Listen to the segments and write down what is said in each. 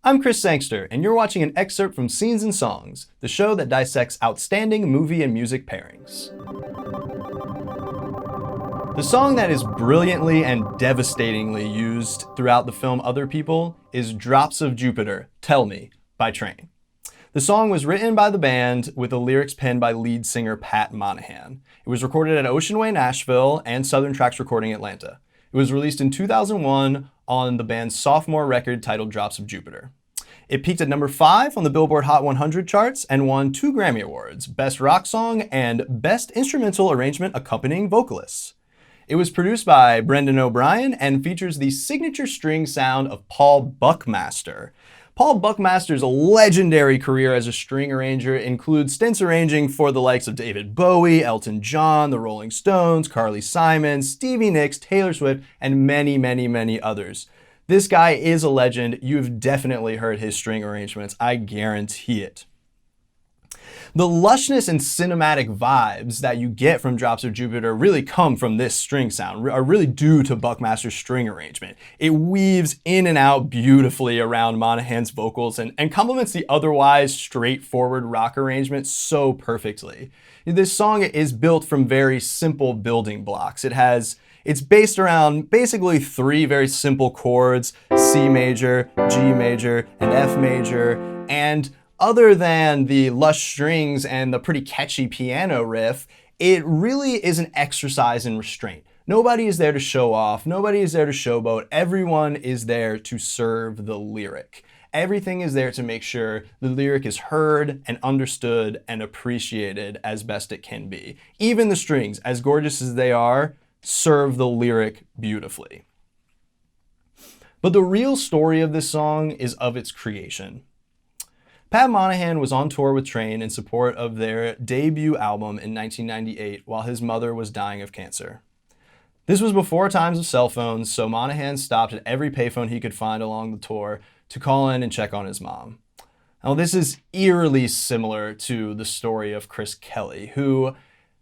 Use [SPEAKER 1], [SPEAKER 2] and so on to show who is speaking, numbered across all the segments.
[SPEAKER 1] I'm Chris Sangster, and you're watching an excerpt from Scenes and Songs, the show that dissects outstanding movie and music pairings. The song that is brilliantly and devastatingly used throughout the film Other People is Drops of Jupiter, Tell Me, by Train. The song was written by the band with the lyrics penned by lead singer Pat Monahan. It was recorded at Ocean Way, Nashville, and Southern Tracks Recording, Atlanta. It was released in 2001 on the band's sophomore record titled Drops of Jupiter. It peaked at number 5 on the Billboard Hot 100 charts and won 2 Grammy Awards, Best Rock Song and Best Instrumental Arrangement Accompanying Vocalists. It was produced by Brendan O'Brien and features the signature string sound of Paul Buckmaster. Paul Buckmaster's legendary career as a string arranger includes stints arranging for the likes of David Bowie, Elton John, the Rolling Stones, Carly Simon, Stevie Nicks, Taylor Swift, and many, many, many others. This guy is a legend. You've definitely heard his string arrangements. I guarantee it. The lushness and cinematic vibes that you get from Drops of Jupiter really come from this string sound, are really due to Buckmaster's string arrangement. It weaves in and out beautifully around Monahan's vocals and complements the otherwise straightforward rock arrangement so perfectly. This song is built from very simple building blocks. It's based around basically 3 very simple chords, C major, G major, and F major, and other than the lush strings and the pretty catchy piano riff, it really is an exercise in restraint. Nobody is there to show off. Nobody is there to showboat. Everyone is there to serve the lyric. Everything is there to make sure the lyric is heard and understood and appreciated as best it can be. Even the strings, as gorgeous as they are, serve the lyric beautifully. But the real story of this song is of its creation. Pat Monahan was on tour with Train in support of their debut album in 1998 while his mother was dying of cancer. This was before times of cell phones, so Monahan stopped at every payphone he could find along the tour to call in and check on his mom. Now, this is eerily similar to the story of Chris Kelly, who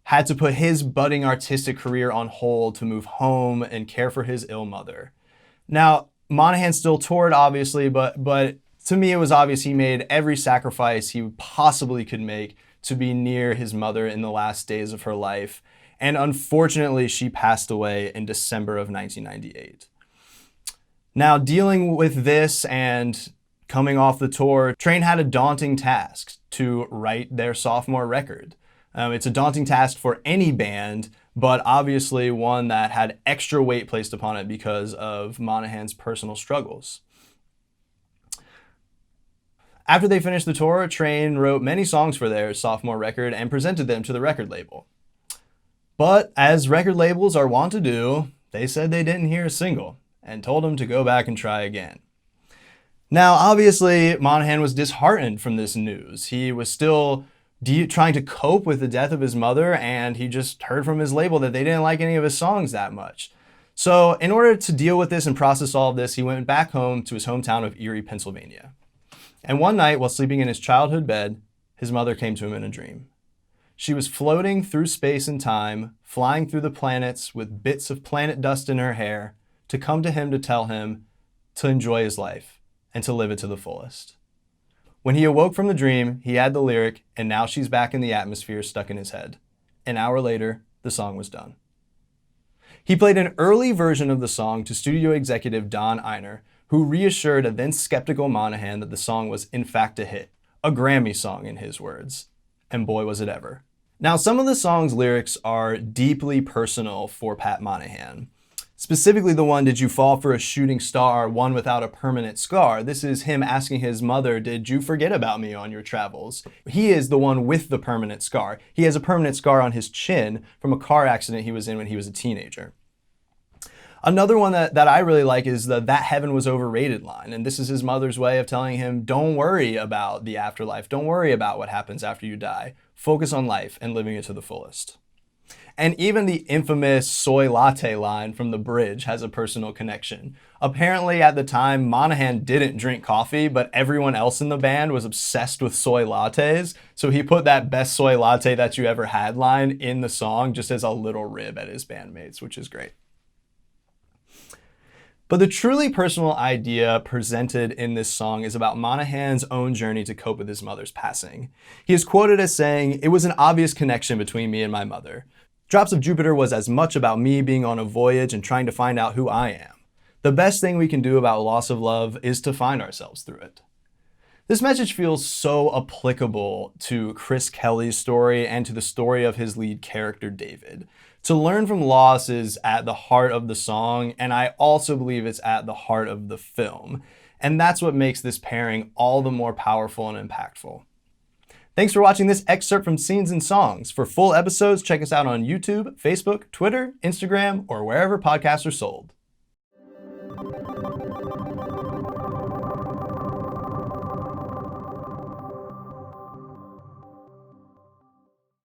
[SPEAKER 1] had to put his budding artistic career on hold to move home and care for his ill mother. Now, Monahan still toured, obviously, but to me, it was obvious he made every sacrifice he possibly could make to be near his mother in the last days of her life. And unfortunately, she passed away in December of 1998. Now, dealing with this and coming off the tour, Train had a daunting task to write their sophomore record. It's a daunting task for any band, but obviously one that had extra weight placed upon it because of Monahan's personal struggles. After they finished the tour, Train wrote many songs for their sophomore record and presented them to the record label. But as record labels are wont to do, they said they didn't hear a single and told him to go back and try again. Now, obviously, Monahan was disheartened from this news. He was still trying to cope with the death of his mother, and he just heard from his label that they didn't like any of his songs that much. So in order to deal with this and process all of this, he went back home to his hometown of Erie, Pennsylvania. And one night, while sleeping in his childhood bed, his mother came to him in a dream. She was floating through space and time, flying through the planets with bits of planet dust in her hair, to come to him to tell him to enjoy his life and to live it to the fullest. When he awoke from the dream, he had the lyric, and now she's back in the atmosphere stuck in his head. An hour later, the song was done. He played an early version of the song to studio executive Don Einer, who reassured a then skeptical Monahan that the song was in fact a hit, a Grammy song in his words. And boy was it ever. Now, some of the song's lyrics are deeply personal for Pat Monahan. Specifically the one, "Did you fall for a shooting star, one without a permanent scar?" This is him asking his mother, "Did you forget about me on your travels?" He is the one with the permanent scar. He has a permanent scar on his chin from a car accident he was in when he was a teenager. Another one that I really like is the "that heaven was overrated" line. And this is his mother's way of telling him, don't worry about the afterlife. Don't worry about what happens after you die. Focus on life and living it to the fullest. And even the infamous soy latte line from The Bridge has a personal connection. Apparently at the time, Monahan didn't drink coffee, but everyone else in the band was obsessed with soy lattes. So he put that "best soy latte that you ever had" line in the song just as a little rib at his bandmates, which is great. But the truly personal idea presented in this song is about Monahan's own journey to cope with his mother's passing. He is quoted as saying, "It was an obvious connection between me and my mother. Drops of Jupiter was as much about me being on a voyage and trying to find out who I am. The best thing we can do about loss of love is to find ourselves through it." This message feels so applicable to Chris Kelly's story and to the story of his lead character, David. To learn from loss is at the heart of the song, and I also believe it's at the heart of the film. And that's what makes this pairing all the more powerful and impactful. Thanks for watching this excerpt from Scenes and Songs. For full episodes, check us out on YouTube, Facebook, Twitter, Instagram, or wherever podcasts are sold.